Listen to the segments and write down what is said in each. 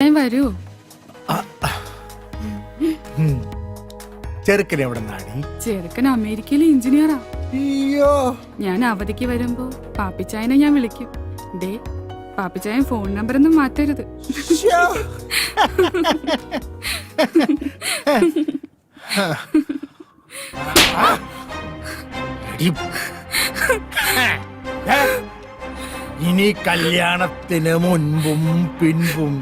വരൂ. ചെറുക്കൻ എവിടെ നാടി? ചെറുക്കൻ അമേരിക്കയിലെ എഞ്ചിനീയറാ. അയ്യോ, ഞാൻ അവധിക്ക് വരുമ്പോ പാപ്പിച്ചായനെ ഞാൻ വിളിക്കും. ദേ, പാപ്പിച്ചായൻ ഫോൺ നമ്പർ ഒന്നും മാറ്റരുത്. ശ്ശോ. എടി, ഇനി കല്യാണത്തിന് മുൻപും പിൻപും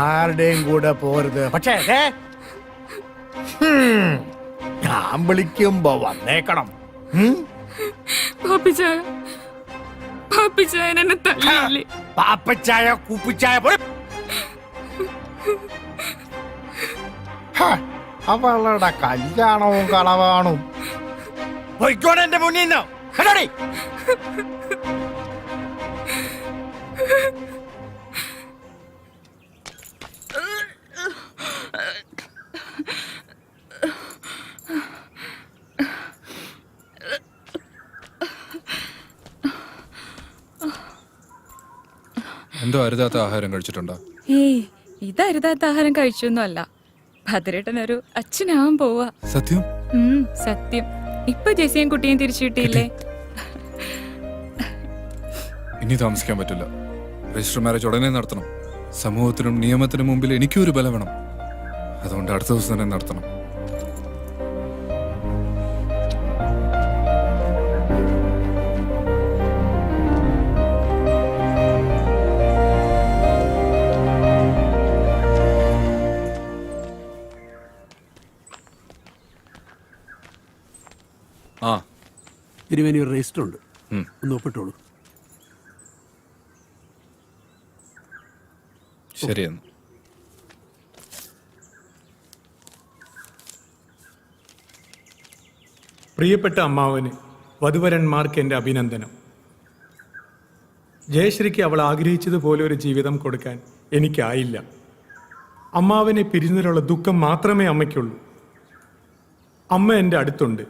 ആരുടെയും കൂടെ പോരുത്. പക്ഷേ ഞാൻ വിളിക്കുമ്പോ വന്നേക്കണം. പാപ്പിച്ചായ, പാപ്പിച്ചായൻ എന്നെ തല്ലില്ലേ? പാപ്പച്ചായ കുപ്പിച്ചായ അവളുടെ കല്യാണവും കളവാണും പോയിക്കോടെ എന്റെ മുന്നിൽ നിന്ന്. കേട്ടോടി? എന്തോ അരുതാത്ത ആഹാരം കഴിച്ചിട്ടുണ്ടോ? ഏയ്, ഇത് അരുതാത്ത ആഹാരം കഴിച്ചൊന്നുമല്ല. ഭദ്രേട്ടനൊരു അച്ഛനാവാൻ പോവാ. സത്യം? സത്യം. ഇപ്പൊ ജെസിയും കുട്ടിയും തിരിച്ചു കിട്ടിയില്ലേ? ഇനി താമസിക്കാൻ പറ്റില്ല. രജിസ്റ്റർ മാരേജ് ഉടനെ നടത്തണം. സമൂഹത്തിനും നിയമത്തിനും മുമ്പിൽ എനിക്കും ഒരു ബലം വേണം. അതുകൊണ്ട് അടുത്ത ദിവസം തന്നെ നടത്തണം. ആ, തിരുവേനി ഒരു രജിസ്റ്റർ ഉണ്ട്, ഒന്ന് ഒപ്പിട്ടോളൂ. ശരിയെന്ന്. പ്രിയപ്പെട്ട അമ്മാവന് വധുവരന്മാർക്ക് എൻ്റെ അഭിനന്ദനം. ജയശ്രീക്ക് അവൾ ആഗ്രഹിച്ചതുപോലെ ഒരു ജീവിതം കൊടുക്കാൻ എനിക്കായില്ല. അമ്മാവനെ പിരിഞ്ഞതിലുള്ള ദുഃഖം മാത്രമേ അമ്മയ്ക്കുള്ളൂ. അമ്മ എൻ്റെ അടുത്തുണ്ട്.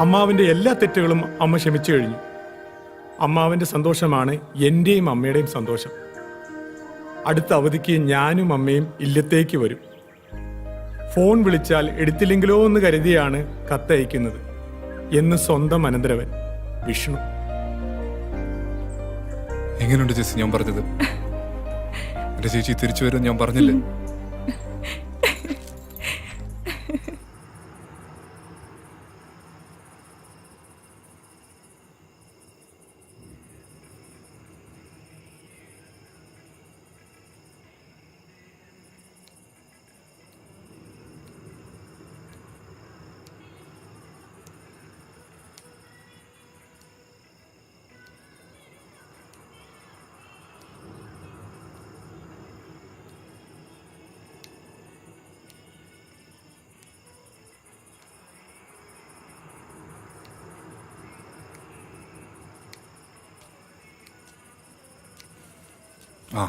അമ്മാവിൻ്റെ എല്ലാ തെറ്റുകളും അമ്മ ക്ഷമിച്ചു കഴിഞ്ഞു. അമ്മാവൻ്റെ സന്തോഷമാണ് എൻ്റെയും അമ്മയുടെയും സന്തോഷം. അടുത്ത അവധിക്ക് ഞാനും അമ്മയും ഇല്ലത്തേക്ക് വരും. ഫോൺ വിളിച്ചാൽ എടുത്തില്ലെങ്കിലോ എന്ന് കരുതിയാണ് കത്തയക്കുന്നത് എന്ന് സ്വന്തം അനന്തരവൻ വിഷ്ണു. എങ്ങനെയുണ്ട് ജെസ്സി ഞാൻ പറഞ്ഞത്? എന്റെ ചേച്ചി തിരിച്ചു വരും ഞാൻ പറഞ്ഞില്ലേ? ആ,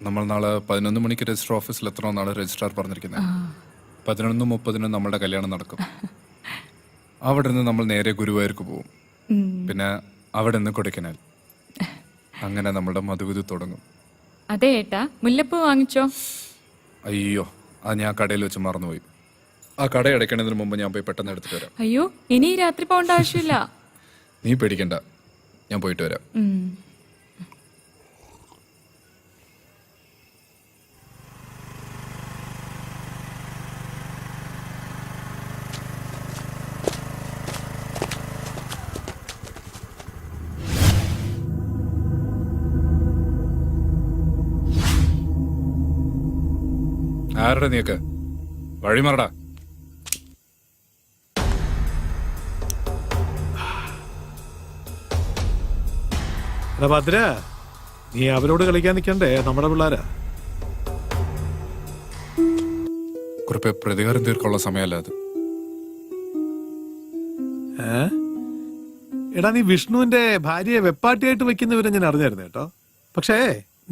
നമ്മൾ നാളെ 11 മണിക്ക് രജിസ്റ്റർ ഓഫീസിൽ എത്തണമെന്നാണ് രജിസ്ട്രാർ പറഞ്ഞിരിക്കുന്നത്. 11:30 നമ്മളുടെ കല്യാണം നടക്കും. അവിടെ നിന്ന് നമ്മൾ നേരെ ഗുരുവായൂർക്ക് പോകും. പിന്നെ അവിടെ നിന്ന് കൊടൈക്കനാൽ. അങ്ങനെ നമ്മളുടെ മധുവിധു തുടങ്ങും. അതെ ഏട്ടാ, മുല്ലപ്പൂ വാങ്ങിച്ചോ? അയ്യോ, അത് ഞാൻ കടയിൽ വെച്ച് മറന്നുപോയി. ആ കട അടയ്ക്കണതിന് മുമ്പ് ഞാൻ പോയി പെട്ടെന്ന് എടുത്തിട്ട് വരാം. അയ്യോ, ഇനി രാത്രി പോകേണ്ട ആവശ്യമില്ല. നീ പേടിക്കണ്ട, ഞാൻ പോയിട്ട് വരാം. ആരുടെ നീക്ക് വഴിമറടാ. ഭദ്ര, നീ അവരോട് കളിക്കാൻ നിൽക്കണ്ടേ? നമ്മുടെ പിള്ളേരാ. കുറിപ്പ് പ്രതികാരം തീർക്കാനുള്ള സമയമല്ല അത്. എടാ, നീ വിഷ്ണുവിന്റെ ഭാര്യയെ വെപ്പാട്ടിയായിട്ട് വെക്കുന്നവരെ ഞാൻ അറിഞ്ഞായിരുന്നു കേട്ടോ. പക്ഷേ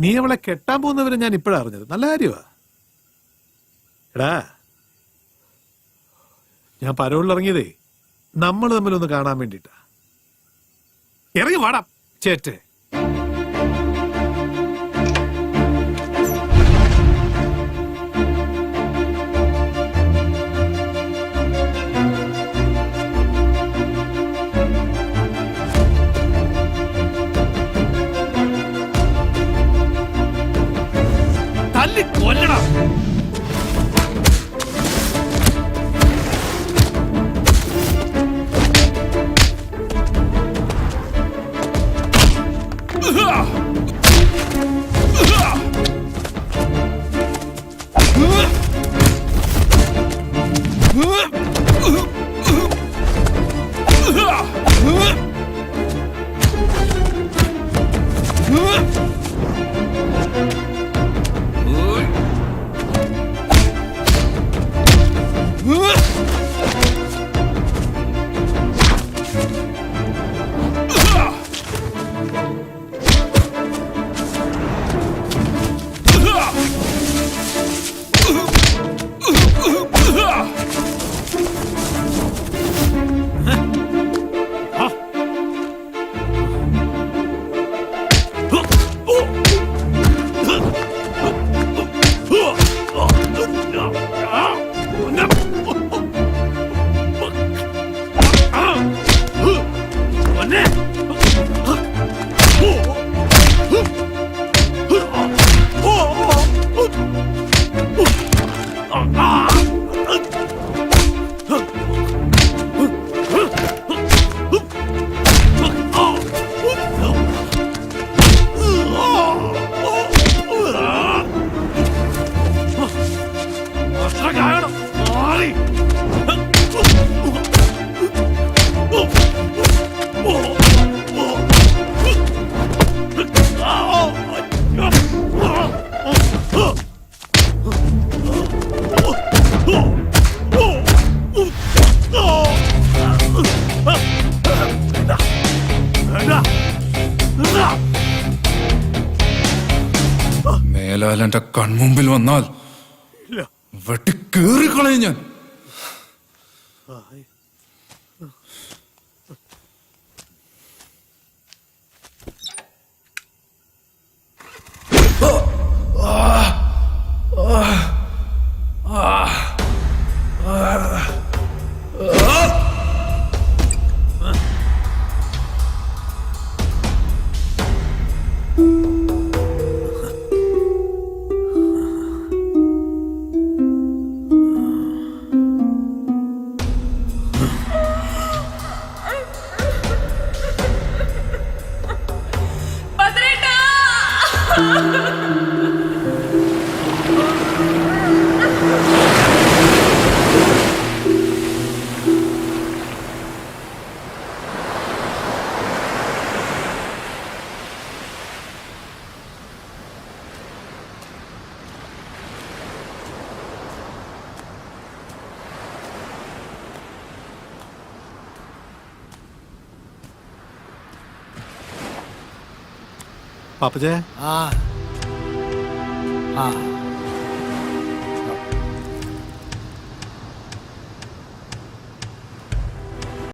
നീ അവളെ കെട്ടാൻ പോകുന്നവരെ ഞാൻ ഇപ്പോഴാണ് അറിഞ്ഞത്. നല്ല കാര്യമാ. എടാ, ഞാൻ പരോളിൽ ഇറങ്ങിയതേ നമ്മൾ തമ്മിലൊന്ന് കാണാൻ വേണ്ടിട്ടാ. ഇറങ്ങി വാടാ ചേറ്റ്. തല്ലി കൊല്ലണം. മേലാൽ എന്റെ കൺമുമ്പിൽ വന്നാൽ വെട്ടി കേറിക്കളയും ഞാൻ. പാപ്പച്ചേ ആ